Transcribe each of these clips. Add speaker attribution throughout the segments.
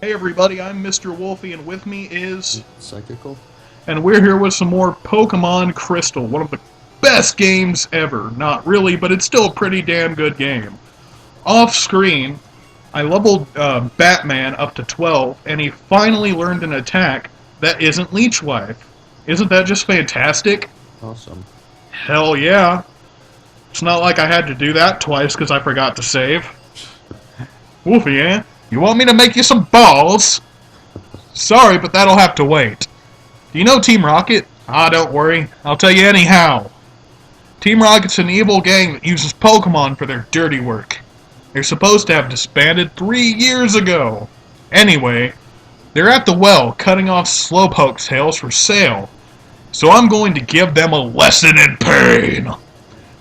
Speaker 1: Hey everybody, I'm Mr. Wolfie, and with me is...
Speaker 2: Psychical?
Speaker 1: And we're here with some more Pokemon Crystal, one of the best games ever. Not really, but it's still a pretty damn good game. Off screen, I leveled Batman up to 12, and he finally learned an attack that isn't Leech Life. Isn't that just fantastic?
Speaker 2: Awesome.
Speaker 1: Hell yeah. It's not like I had to do that twice because I forgot to save. Wolfie, eh? You want me to make you some balls? Sorry, but that'll have to wait. Do you know Team Rocket? Ah, don't worry. I'll tell you anyhow. Team Rocket's an evil gang that uses Pokemon for their dirty work. They're supposed to have disbanded 3 years ago. Anyway, they're at the well cutting off Slowpoke's tails for sale. So I'm going to give them a lesson in pain.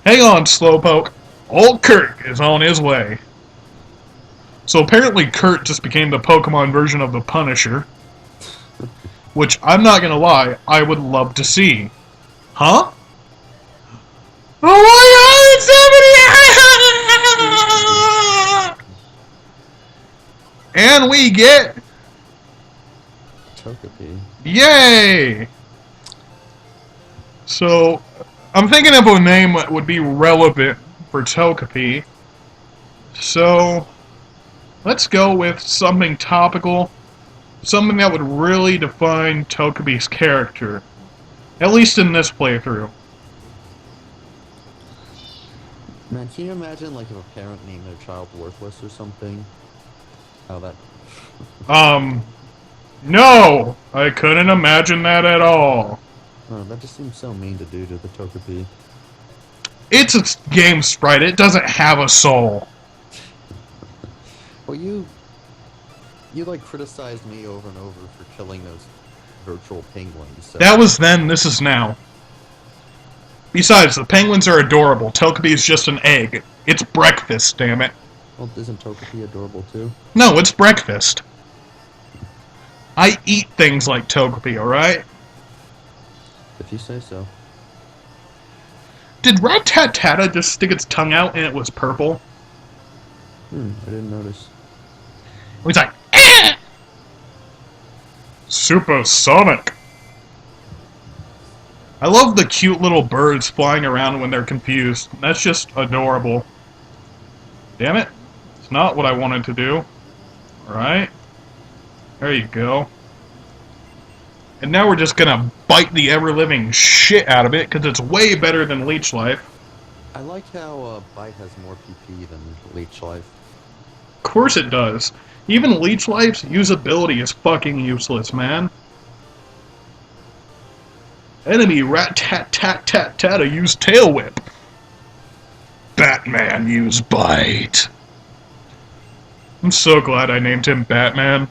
Speaker 1: Hang on, Slowpoke. Old Kurt is on his way. So apparently Kurt just became the Pokemon version of the Punisher. Which, I'm not gonna lie, I would love to see. Huh? Oh my god, it's somebody! And we get...
Speaker 2: Togepi.
Speaker 1: Yay! So, I'm thinking of a name that would be relevant for Togepi. So, let's go with something topical. Something that would really define Togepi's character. At least in this playthrough.
Speaker 2: Man, can you imagine like if a parent named their child worthless or something? How that...
Speaker 1: No! I couldn't imagine that at all.
Speaker 2: Oh, that just seems so mean to do to the Togepi.
Speaker 1: It's a game sprite, it doesn't have a soul.
Speaker 2: Well, you like criticized me over and over for killing those virtual penguins. So.
Speaker 1: That was then, this is now. Besides, the penguins are adorable. Togepi is just an egg. It's breakfast, damn it.
Speaker 2: Well, isn't Togepi adorable too?
Speaker 1: No, it's breakfast. I eat things like Togepi, alright?
Speaker 2: If you say so.
Speaker 1: Did Rattata just stick its tongue out and it was purple?
Speaker 2: I didn't notice.
Speaker 1: He's like, eh! Supersonic. I love the cute little birds flying around when they're confused. That's just adorable. Damn it. It's not what I wanted to do. Alright. There you go. And now we're just gonna bite the ever-living shit out of it, because it's way better than Leech Life.
Speaker 2: I like how Bite has more PP than Leech Life.
Speaker 1: Of course it does. Even Leech Life's usability is fucking useless, man. Enemy Rat-tat-tat-tat-tat use Tail Whip. Batman use Bite. I'm so glad I named him Batman.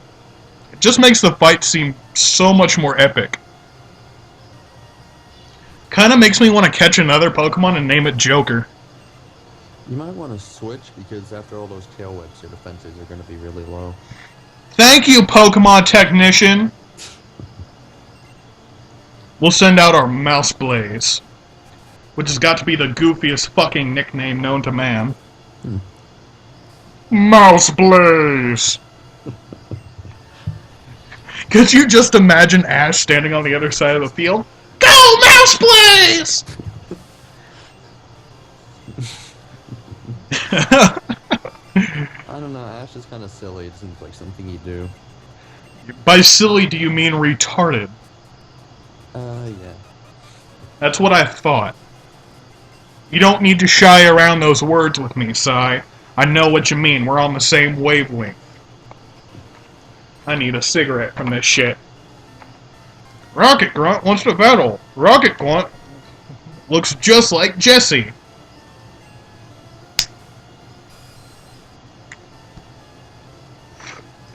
Speaker 1: It just makes the fight seem so much more epic. Kinda makes me want to catch another Pokemon and name it Joker.
Speaker 2: You might want to switch because after all those tail whips, your defenses are going to be really low.
Speaker 1: Thank you, Pokemon Technician! We'll send out our Mouse Blaze, which has got to be the goofiest fucking nickname known to man. Mouse Blaze! Could you just imagine Ash standing on the other side of the field? Go, Mouse Blaze!
Speaker 2: I don't know, Ash is kind of silly. It seems like something you do.
Speaker 1: By silly, do you mean retarded?
Speaker 2: Yeah.
Speaker 1: That's what I thought. You don't need to shy around those words with me, Sai. I know what you mean. We're on the same wavelength. I need a cigarette from this shit. Rocket Grunt wants to battle. Rocket Grunt looks just like Jesse.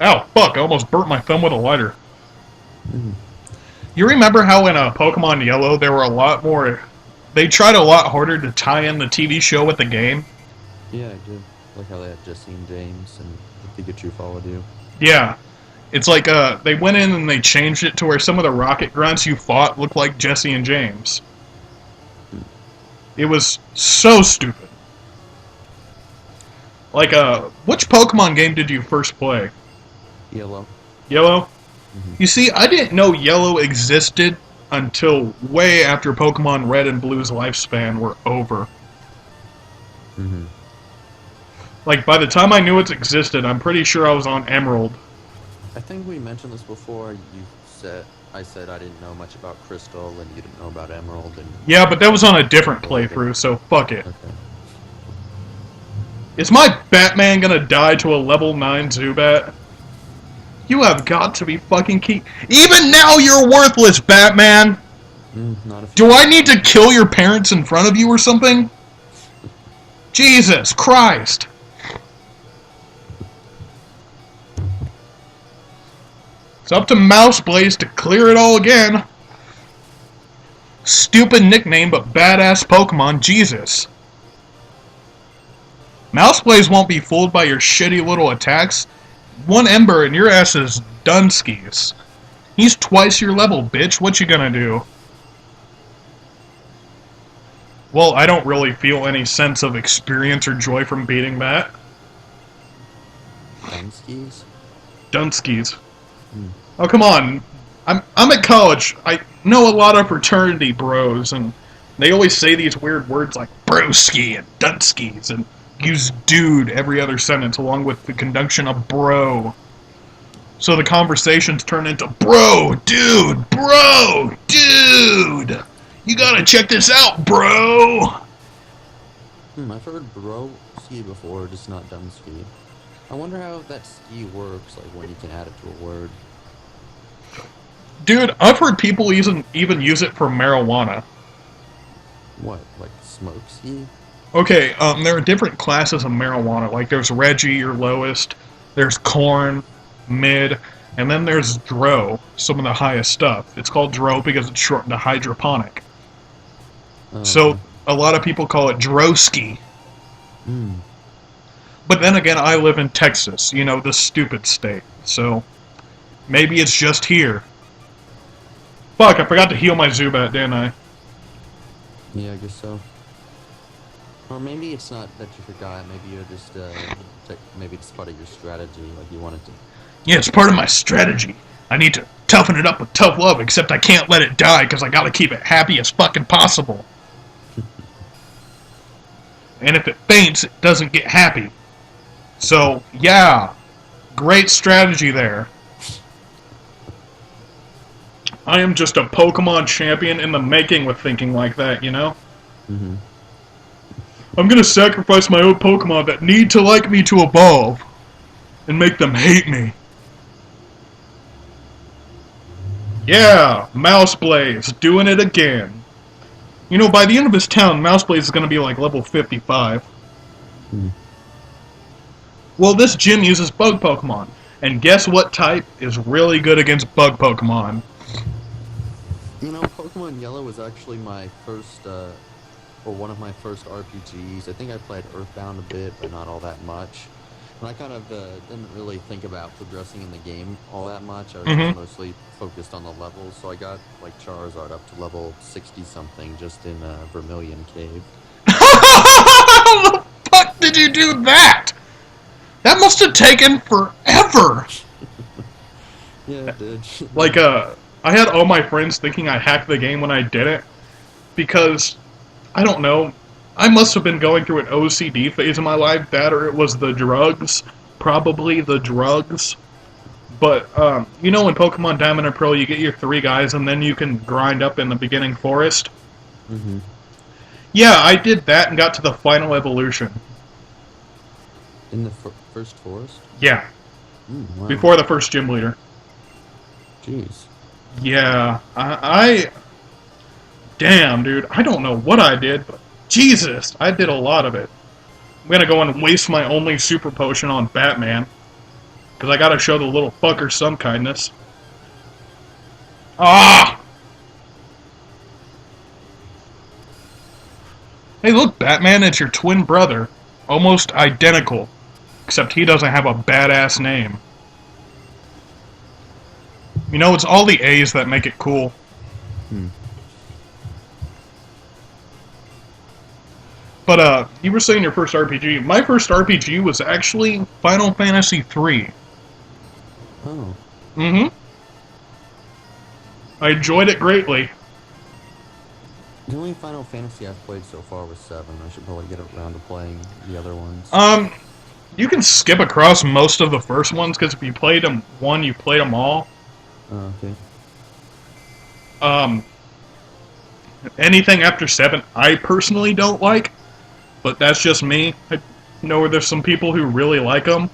Speaker 1: Ow, fuck, I almost burnt my thumb with a lighter. You remember how in Pokemon Yellow there were a lot more... They tried a lot harder to tie in the TV show with the game?
Speaker 2: Yeah, I do. Like how they had Jesse and James and the Pikachu followed you.
Speaker 1: Yeah. It's like, they went in and they changed it to where some of the Rocket Grunts you fought looked like Jesse and James. It was so stupid. Like, which Pokemon game did you first play?
Speaker 2: Yellow.
Speaker 1: Yellow?
Speaker 2: Mm-hmm.
Speaker 1: You see, I didn't know Yellow existed until way after Pokemon Red and Blue's lifespan were over.
Speaker 2: Mm-hmm.
Speaker 1: Like, by the time I knew it existed, I'm pretty sure I was on Emerald.
Speaker 2: I think we mentioned this before. I said I didn't know much about Crystal, and you didn't know about Emerald, and
Speaker 1: Yeah, but that was on a different playthrough, so fuck it.
Speaker 2: okay.
Speaker 1: Is my Batman gonna die to a level 9 Zubat? You have got to be fucking Even now you're worthless, Batman!
Speaker 2: Not if
Speaker 1: Do I need to kill your parents in front of you or something? Jesus Christ! It's up to Mouse Blaze to clear it all again. Stupid nickname, but badass Pokemon, Jesus. Mouse Blaze won't be fooled by your shitty little attacks. One Ember and your ass is done skis. He's twice your level, bitch. What you gonna do? Well, I don't really feel any sense of experience or joy from beating that.
Speaker 2: Dunskies?
Speaker 1: Dunskies. Oh, come on. I'm at college. I know a lot of fraternity bros, and they always say these weird words like broski and dunskies, and use dude every other sentence along with the conjunction of bro. So the conversations turn into bro, dude, bro, dude. You gotta check this out, bro.
Speaker 2: I've heard broski before, just not dunski. I wonder how that ski works, like when you can add it to a word.
Speaker 1: Dude, I've heard people even use it for marijuana.
Speaker 2: What, like smoke ski?
Speaker 1: Okay, there are different classes of marijuana. Like, there's Reggie, your lowest. There's Corn, mid. And then there's Dro, some of the highest stuff. It's called Dro because it's shortened to hydroponic. So, a lot of people call it Droski. But then again, I live in Texas, you know, the stupid state. So, maybe it's just here. Fuck, I forgot to heal my Zubat, didn't I?
Speaker 2: Yeah, I guess so. Or maybe it's not that you forgot. Maybe you're just, maybe it's part of your strategy, like you wanted to.
Speaker 1: Yeah, it's part of my strategy. I need to toughen it up with tough love, except I can't let it die, because I gotta keep it happy as fucking possible. And if it faints, it doesn't get happy. So, yeah. Great strategy there. I am just a Pokemon champion in the making with thinking like that, you know?
Speaker 2: Mm-hmm.
Speaker 1: I'm gonna sacrifice my own Pokemon that need to like me to evolve. And make them hate me. Yeah, Mouse Blaze, doing it again. You know, by the end of this town, Mouse Blaze is gonna be like level 55. Well, this gym uses bug Pokemon. And guess what type is really good against bug Pokemon?
Speaker 2: You know, Pokemon Yellow was actually my first, or one of my first RPGs. I think I played Earthbound a bit, but not all that much. And I kind of didn't really think about progressing in the game all that much. I was just mostly focused on the levels, so I got, like, Charizard up to level 60-something just in Vermilion Cave.
Speaker 1: How the fuck did you do that? That must have taken forever!
Speaker 2: Yeah, it did.
Speaker 1: Like, I had all my friends thinking I hacked the game when I did it, because, I don't know, I must have been going through an OCD phase in my life, that or it was the drugs, probably the drugs. But, you know in Pokemon Diamond and Pearl you get your 3 guys and then you can grind up in the beginning forest?
Speaker 2: Mm-hmm.
Speaker 1: Yeah, I did that and got to the final evolution.
Speaker 2: In the first forest?
Speaker 1: Yeah.
Speaker 2: Wow.
Speaker 1: Before the first gym leader.
Speaker 2: Jeez.
Speaker 1: Yeah, damn, dude, I don't know what I did, but Jesus, I did a lot of it. I'm gonna go and waste my only super potion on Batman. Because I gotta show the little fucker some kindness. Ah! Hey look, Batman, it's your twin brother. Almost identical. Except he doesn't have a badass name. You know, it's all the A's that make it cool. But, you were saying your first RPG. My first RPG was actually Final Fantasy III.
Speaker 2: Oh.
Speaker 1: Mm-hmm. I enjoyed it greatly.
Speaker 2: The only Final Fantasy I've played so far was 7. I should probably get around to playing the other ones.
Speaker 1: You can skip across most of the first ones, because if you played them one, you played them all.
Speaker 2: Okay.
Speaker 1: Um, Anything after 7, I personally don't like, but that's just me. I know there's some people who really like them,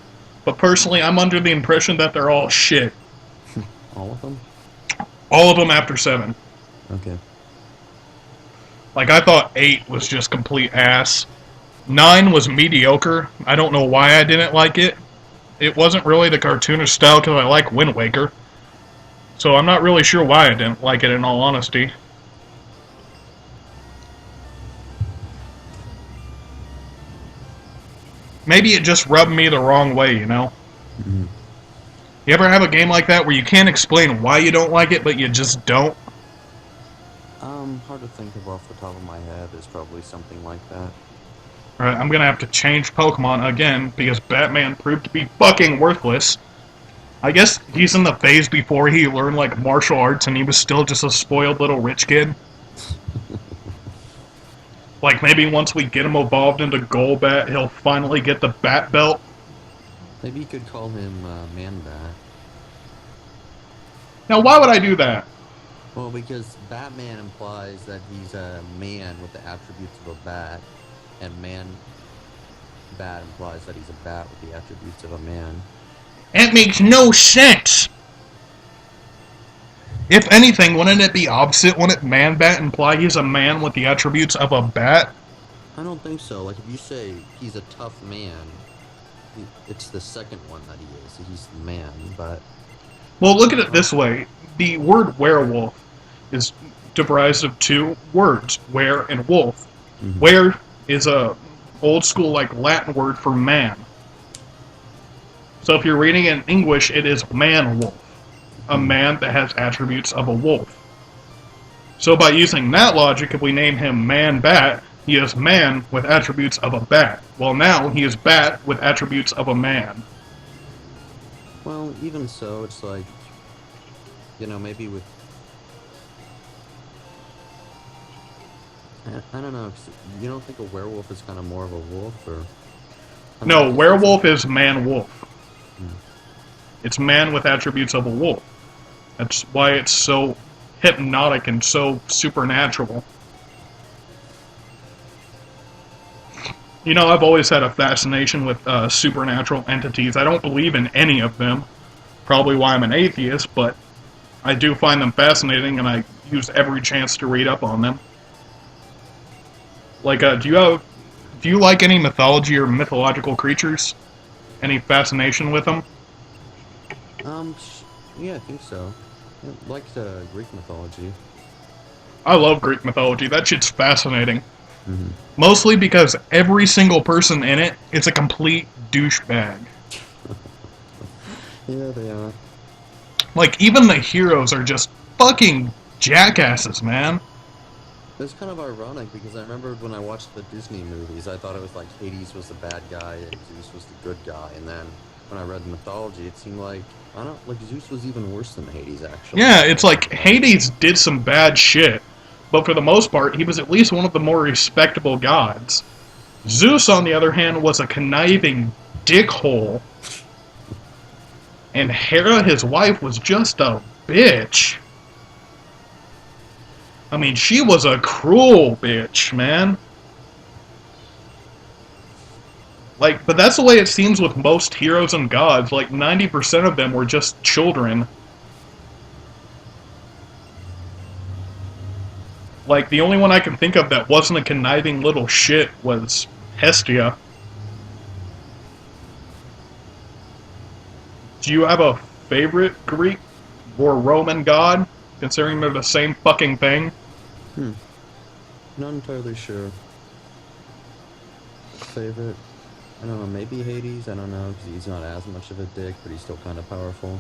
Speaker 1: but personally, I'm under the impression that they're all shit.
Speaker 2: All of them?
Speaker 1: All of them after 7.
Speaker 2: Okay.
Speaker 1: Like, I thought 8 was just complete ass. 9 was mediocre. I don't know why I didn't like it. It wasn't really the cartoonish style because I like Wind Waker. So I'm not really sure why I didn't like it, in all honesty. Maybe it just rubbed me the wrong way, you know?
Speaker 2: Mm-hmm.
Speaker 1: You ever have a game like that where you can't explain why you don't like it, but you just don't?
Speaker 2: Hard to think of off the top of my head. Is probably something like that.
Speaker 1: Alright, I'm gonna have to change Pokemon again, because Batman proved to be fucking worthless. I guess he's in the phase before he learned, like, martial arts and he was still just a spoiled little rich kid. Like, maybe once we get him evolved into Golbat, he'll finally get the Bat Belt.
Speaker 2: Maybe you could call him Man-Bat.
Speaker 1: Now, why would I do that?
Speaker 2: Well, because Batman implies that he's a man with the attributes of a bat, and Man-Bat implies that he's a bat with the attributes of a man.
Speaker 1: It makes no sense! If anything, wouldn't it be opposite? Wouldn't Man-Bat imply he's a man with the attributes of a bat?
Speaker 2: I don't think so. Like, if you say he's a tough man, it's the second one that he is. He's the man, but...
Speaker 1: Well, look at it this way. The word werewolf is devised of 2 words, were and wolf.
Speaker 2: Mm-hmm.
Speaker 1: Were is a old school, like, Latin word for man. So if you're reading it in English, it is man-wolf. A man that has attributes of a wolf. So by using that logic, if we name him Man-Bat, he is man with attributes of a bat. Well, now he is bat with attributes of a man.
Speaker 2: Well, even so, it's like, you know, maybe with... I don't know, you don't think a werewolf is kind of more of a wolf, or...
Speaker 1: No, werewolf is man-wolf.
Speaker 2: Hmm.
Speaker 1: It's man with attributes of a wolf. That's why it's so hypnotic and so supernatural. You know, I've always had a fascination with supernatural entities. I don't believe in any of them. Probably why I'm an atheist, but I do find them fascinating, and I use every chance to read up on them. Like, do you like any mythology or mythological creatures? Any fascination with them?
Speaker 2: Yeah, I think so. I liked Greek mythology.
Speaker 1: I love Greek mythology. That shit's fascinating.
Speaker 2: Mm-hmm.
Speaker 1: Mostly because every single person in it is a complete douchebag.
Speaker 2: Yeah, they are.
Speaker 1: Like, even the heroes are just fucking jackasses, man.
Speaker 2: It's kind of ironic because I remember when I watched the Disney movies, I thought it was like Hades was the bad guy and Zeus was the good guy, and then when I read the mythology, it seemed like Zeus was even worse than Hades, actually.
Speaker 1: Yeah, it's like Hades did some bad shit, but for the most part, he was at least one of the more respectable gods. Zeus, on the other hand, was a conniving dickhole, and Hera, his wife, was just a bitch. I mean, she was a cruel bitch, man. Like, but that's the way it seems with most heroes and gods. Like, 90% of them were just children. Like, the only one I can think of that wasn't a conniving little shit was Hestia. Do you have a favorite Greek or Roman god, considering they're the same fucking thing?
Speaker 2: Not entirely sure. Favorite? I don't know, maybe Hades? I don't know, because he's not as much of a dick, but he's still kind of powerful.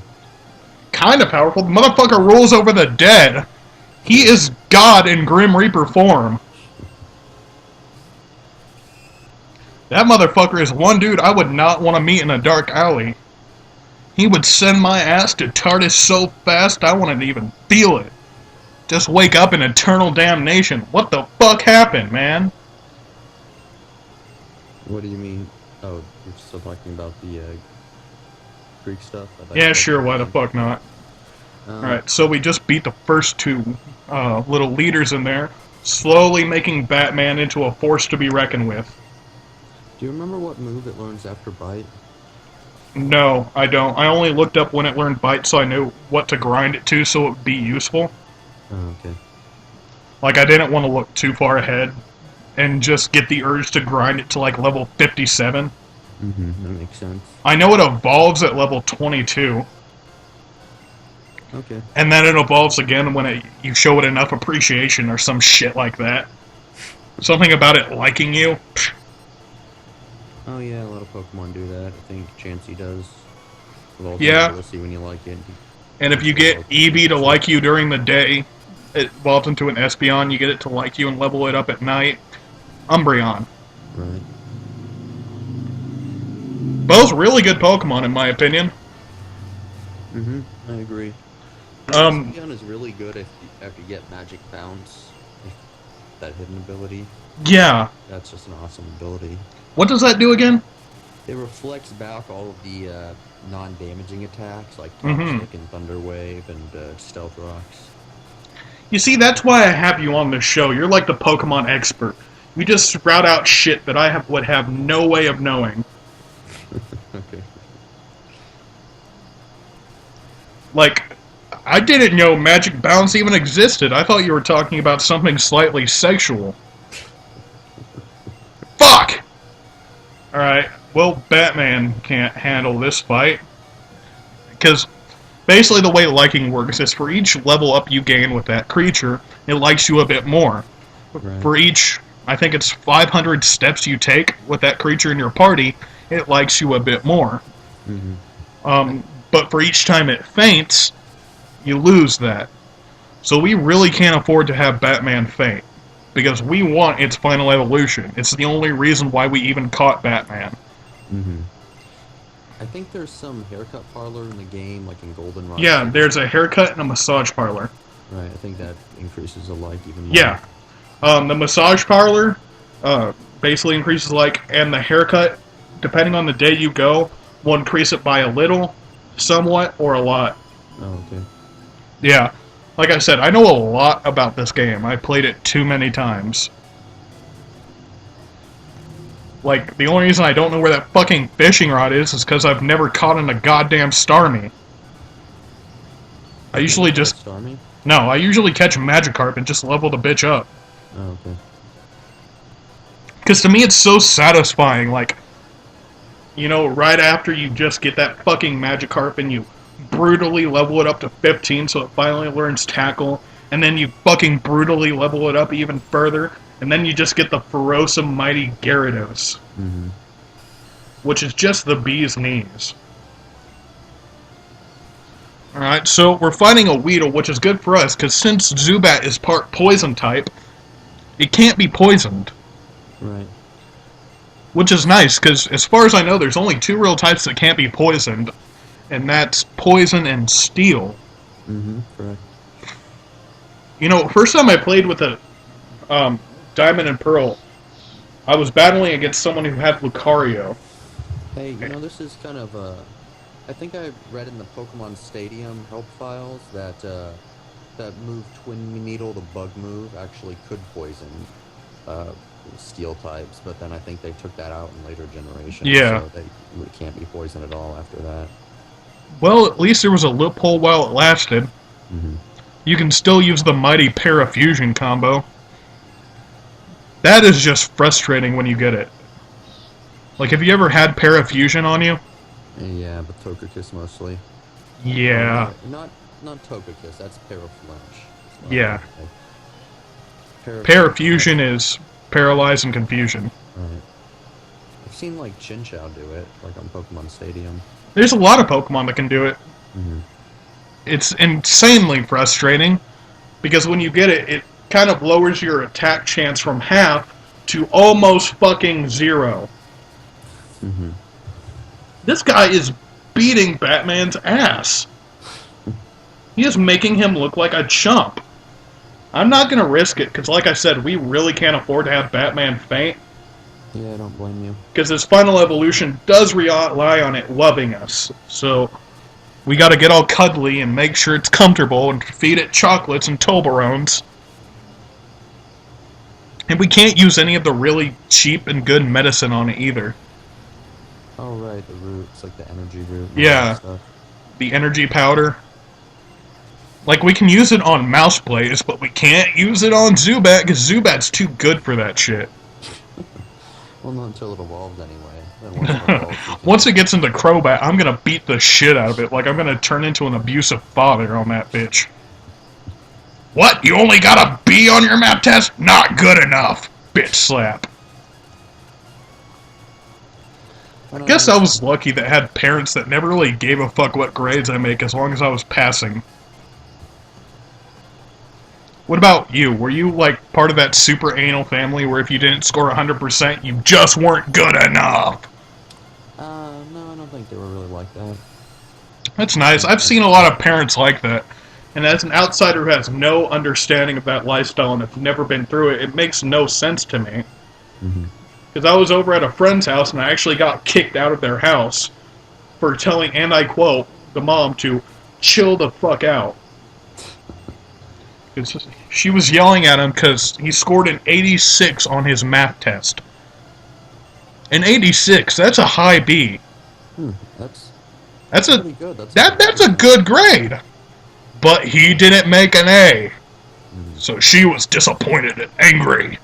Speaker 1: Kind of powerful. The motherfucker rules over the dead. He is God in Grim Reaper form. That motherfucker is one dude I would not want to meet in a dark alley. He would send my ass to TARDIS so fast I wouldn't even feel it. Just wake up in eternal damnation. What the fuck happened, man?
Speaker 2: What do you mean? Oh, you're still talking about the Greek stuff?
Speaker 1: Yeah, sure, why the fuck not? Alright, so we just beat the first two little leaders in there, slowly making Batman into a force to be reckoned with.
Speaker 2: Do you remember what move it learns after Bite?
Speaker 1: No, I don't. I only looked up when it learned Bite so I knew what to grind it to so it would be useful.
Speaker 2: Oh, okay.
Speaker 1: Like, I didn't want to look too far ahead and just get the urge to grind it to, like, level 57.
Speaker 2: Mm-hmm, that makes sense.
Speaker 1: I know it evolves at level 22.
Speaker 2: Okay.
Speaker 1: And then it evolves again when you show it enough appreciation or some shit like that. Something about it liking you.
Speaker 2: Oh yeah, a lot of Pokemon do that. I think Chansey does.
Speaker 1: Yeah.
Speaker 2: We'll see when you like it.
Speaker 1: And if you get Eevee to like you during the day, it evolves into an Espeon, you get it to like you and level it up at night. Umbreon.
Speaker 2: Right.
Speaker 1: Both really good Pokemon in my opinion.
Speaker 2: Mm-hmm, I agree. Espeon is really good if you get Magic Bounce, that hidden ability.
Speaker 1: Yeah.
Speaker 2: That's just an awesome ability.
Speaker 1: What does that do again?
Speaker 2: It reflects back all of the non-damaging attacks, like Toxic and Thunder Wave and Stealth Rocks.
Speaker 1: You see, that's why I have you on this show. You're like the Pokemon expert. You just sprout out shit that I would have no way of knowing.
Speaker 2: Okay.
Speaker 1: Like, I didn't know Magic Bounce even existed. I thought you were talking about something slightly sexual. Fuck! Alright, well, Batman can't handle this fight. Because basically the way liking works is for each level up you gain with that creature, it likes you a bit more.
Speaker 2: Right.
Speaker 1: For each, I think it's 500 steps you take with that creature in your party, it likes you a bit more.
Speaker 2: Mm-hmm.
Speaker 1: But for each time it faints, you lose that. So we really can't afford to have Batman faint. Because we want its final evolution. It's the only reason why we even caught Batman.
Speaker 2: Mm-hmm. I think there's some haircut parlor in the game, like in Goldenrod.
Speaker 1: Yeah, there's a haircut and a massage parlor.
Speaker 2: Right, I think that increases the like even more.
Speaker 1: Yeah. The massage parlor basically increases like, and the haircut, depending on the day you go, will increase it by a little, somewhat, or a lot.
Speaker 2: Oh, okay.
Speaker 1: Yeah. Like I said, I know a lot about this game. I played it too many times. Like, the only reason I don't know where that fucking fishing rod is because I've never caught in a goddamn Starmie. I usually just...
Speaker 2: Starmie?
Speaker 1: No, I usually catch a Magikarp and just level the bitch up.
Speaker 2: Oh, okay.
Speaker 1: Because to me it's so satisfying, like... You know, right after you just get that fucking Magikarp and you brutally level it up to 15 so it finally learns Tackle, and then you fucking brutally level it up even further, and then you just get the Ferocia Mighty Gyarados.
Speaker 2: Mm-hmm.
Speaker 1: Which is just the bee's knees. Alright, so we're fighting a Weedle, which is good for us, because since Zubat is part poison type, it can't be poisoned.
Speaker 2: Right.
Speaker 1: Which is nice, because as far as I know, there's only two real types that can't be poisoned, and that's Poison and Steel.
Speaker 2: Mm-hmm, correct.
Speaker 1: You know, first time I played with a Diamond and Pearl, I was battling against someone who had Lucario.
Speaker 2: Hey, you know, this is kind of, I think I read in the Pokemon Stadium help files that, that move Twin Needle, the bug move, actually could poison, Steel types, but then I think they took that out in later generations.
Speaker 1: Yeah.
Speaker 2: So they can't be poisoned at all after that.
Speaker 1: Well, at least there was a loophole while it lasted.
Speaker 2: Mm-hmm.
Speaker 1: You can still use the mighty Parafusion combo. That is just frustrating when you get it. Like, have you ever had Parafusion on you?
Speaker 2: Yeah, but Togekiss mostly.
Speaker 1: Yeah.
Speaker 2: Not Togekiss, that's Paraflinch.
Speaker 1: Yeah. Parafusion is Paralyze and Confusion.
Speaker 2: Right. I've seen, like, Chinchou do it, like on Pokemon Stadium.
Speaker 1: There's a lot of Pokemon that can do it.
Speaker 2: Mm-hmm.
Speaker 1: It's insanely frustrating, because when you get it, it kind of lowers your attack chance from half to almost fucking 0.
Speaker 2: Mm-hmm.
Speaker 1: This guy is beating Batman's ass. He is making him look like a chump. I'm not going to risk it, because like I said, we really can't afford to have Batman faint.
Speaker 2: Yeah, I don't blame you.
Speaker 1: Because his final evolution does rely on it loving us. So, we gotta get all cuddly and make sure it's comfortable and feed it chocolates and Toblerones. And we can't use any of the really cheap and good medicine on it either.
Speaker 2: Oh, right, the roots, like the energy root.
Speaker 1: Yeah, the energy powder. Like, we can use it on Mouseblaze, but we can't use it on Zubat, because Zubat's too good for that shit.
Speaker 2: Well, not until it evolves anyway. Then once it evolves,
Speaker 1: Once it gets into Crobat, I'm gonna beat the shit out of it. Like, I'm gonna turn into an abusive father on that bitch. What? You only got a B on your map test? Not good enough. Bitch slap. I guess I was lucky that I had parents that never really gave a fuck what grades I make as long as I was passing. What about you? Were you, like, part of that super anal family where if you didn't score 100%, you just weren't good enough?
Speaker 2: No, I don't think they were really like that.
Speaker 1: That's nice. I've seen a lot of parents like that. And as an outsider who has no understanding of that lifestyle and has never been through it, it makes no sense to me. Because I was over at a friend's house and I actually got kicked out of their house for telling, and I quote, the mom to chill the fuck out. She was yelling at him because he scored an 86 on his math test. An 86, that's a high B. That's
Speaker 2: pretty good.
Speaker 1: That's a good grade. But he didn't make an A. So she was disappointed and angry.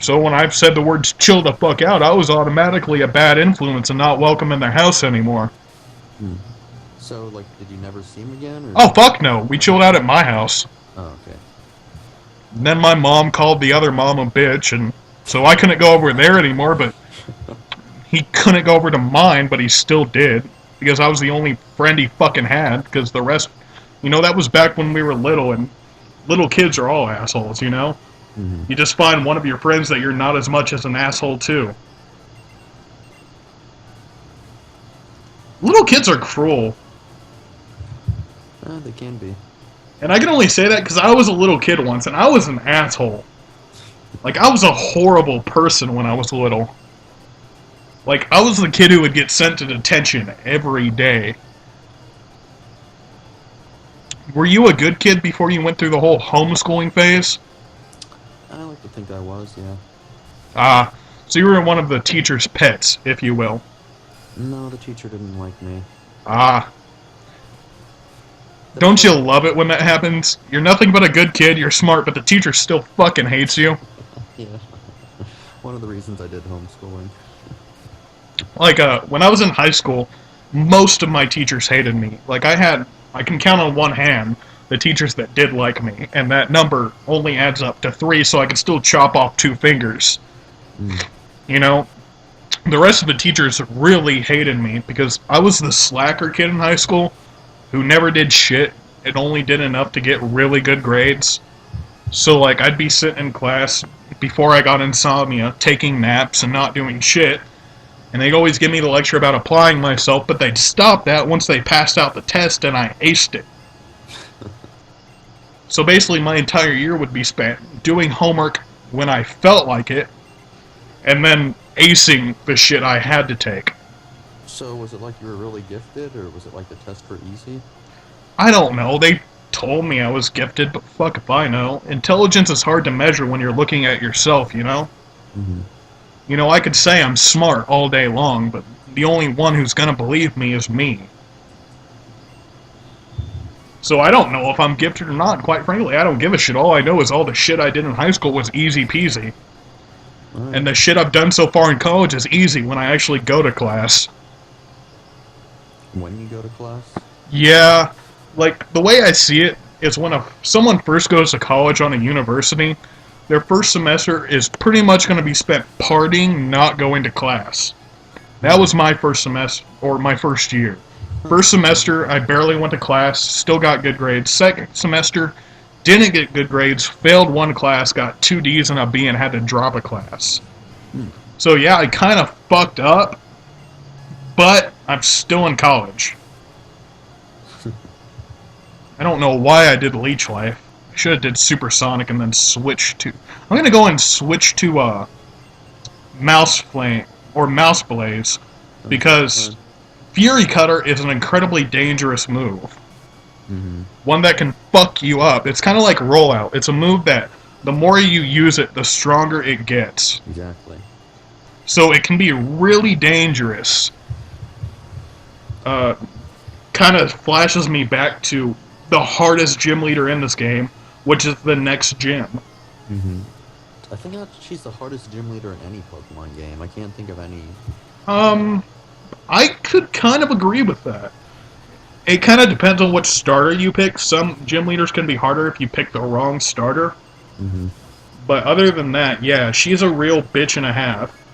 Speaker 1: So when I've said the words chill the fuck out, I was automatically a bad influence and not welcome in their house anymore.
Speaker 2: So, like, did you never see him again? Or?
Speaker 1: Oh, fuck no. We chilled out at my house.
Speaker 2: Oh, okay.
Speaker 1: And then my mom called the other mom a bitch, and so I couldn't go over there anymore, but he couldn't go over to mine, but he still did. Because I was the only friend he fucking had, because the rest... You know, that was back when we were little, and little kids are all assholes, you know? You just find one of your friends that you're not as much as an asshole to. Little kids are cruel.
Speaker 2: They can be.
Speaker 1: And I can only say that because I was a little kid once, and I was an asshole. Like, I was a horrible person when I was little. Like, I was the kid who would get sent to detention every day. Were you a good kid before you went through the whole homeschooling phase?
Speaker 2: I like to think I was, yeah.
Speaker 1: So you were one of the teacher's pets, if you will.
Speaker 2: No, the teacher didn't like me.
Speaker 1: Don't you love it when that happens? You're nothing but a good kid, you're smart, but the teacher still fucking hates you.
Speaker 2: Yeah. One of the reasons I did homeschooling.
Speaker 1: Like, when I was in high school, most of my teachers hated me. Like, I can count on one hand the teachers that did like me, and that number only adds up to 3, so I can still chop off 2 fingers. You know? The rest of the teachers really hated me, because I was the slacker kid in high school, who never did shit, and only did enough to get really good grades. So, like, I'd be sitting in class, before I got insomnia, taking naps and not doing shit, and they'd always give me the lecture about applying myself, but they'd stop that once they passed out the test and I aced it. So basically my entire year would be spent doing homework when I felt like it, and then acing the shit I had to take.
Speaker 2: So was it like you were really gifted, or was it like the test for easy?
Speaker 1: I don't know, they told me I was gifted, but fuck if I know. Intelligence is hard to measure when you're looking at yourself, you know? You know, I could say I'm smart all day long, but the only one who's gonna believe me is me. So I don't know if I'm gifted or not, quite frankly. I don't give a shit. All I know is all the shit I did in high school was easy peasy. And the shit I've done so far in college is easy when I actually go to class.
Speaker 2: When you go to class?
Speaker 1: Yeah, like, the way I see it is when someone first goes to college on a university, their first semester is pretty much going to be spent partying, not going to class. That was my first semester, or my first year. First semester, I barely went to class, still got good grades. Second semester, didn't get good grades, failed one class, got 2 Ds and a B, and had to drop a class. So yeah, I kind of fucked up, but I'm still in college. I don't know why I did Leech Life. I should have did Supersonic and then switch to... I'm gonna go and switch to, Mouse Flame, or Mouse Blaze, because Fury Cutter is an incredibly dangerous move.
Speaker 2: Mm-hmm.
Speaker 1: One that can fuck you up. It's kind of like Rollout. It's a move that the more you use it, the stronger it gets.
Speaker 2: Exactly.
Speaker 1: So it can be really dangerous. Kind of flashes me back to the hardest gym leader in this game, which is the next gym.
Speaker 2: Mm-hmm. I think she's the hardest gym leader in any Pokemon game. I can't think of any.
Speaker 1: I could kind of agree with that. It kind of depends on what starter you pick. Some gym leaders can be harder if you pick the wrong starter.
Speaker 2: Mm-hmm.
Speaker 1: But other than that, yeah, she's a real bitch and a half.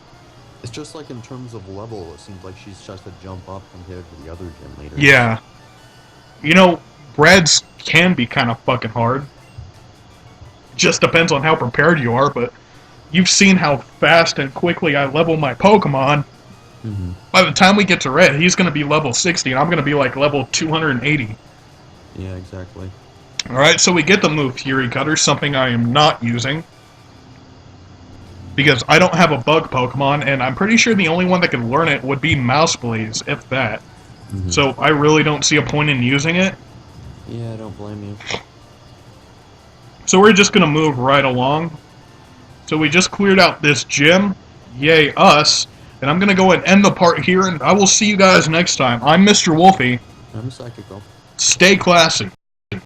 Speaker 2: It's just like in terms of level, it seems like she's just a jump up compared to the other gym leaders.
Speaker 1: Yeah. You know, Reds can be kind of fucking hard. Just depends on how prepared you are, but you've seen how fast and quickly I level my Pokemon.
Speaker 2: Mm-hmm.
Speaker 1: By the time we get to Red, he's going to be level 60, and I'm going to be like level 280.
Speaker 2: Yeah, exactly.
Speaker 1: Alright, so we get the move Fury Cutter, something I am not using. Because I don't have a bug Pokemon, and I'm pretty sure the only one that could learn it would be Mouse Blaze, if that.
Speaker 2: Mm-hmm.
Speaker 1: So I really don't see a point in using it.
Speaker 2: Yeah, I don't blame you.
Speaker 1: So we're just going to move right along. So we just cleared out this gym. Yay, us. And I'm going to go and end the part here, and I will see you guys next time. I'm Mr. Wolfie.
Speaker 2: I'm Psychical.
Speaker 1: Stay classy.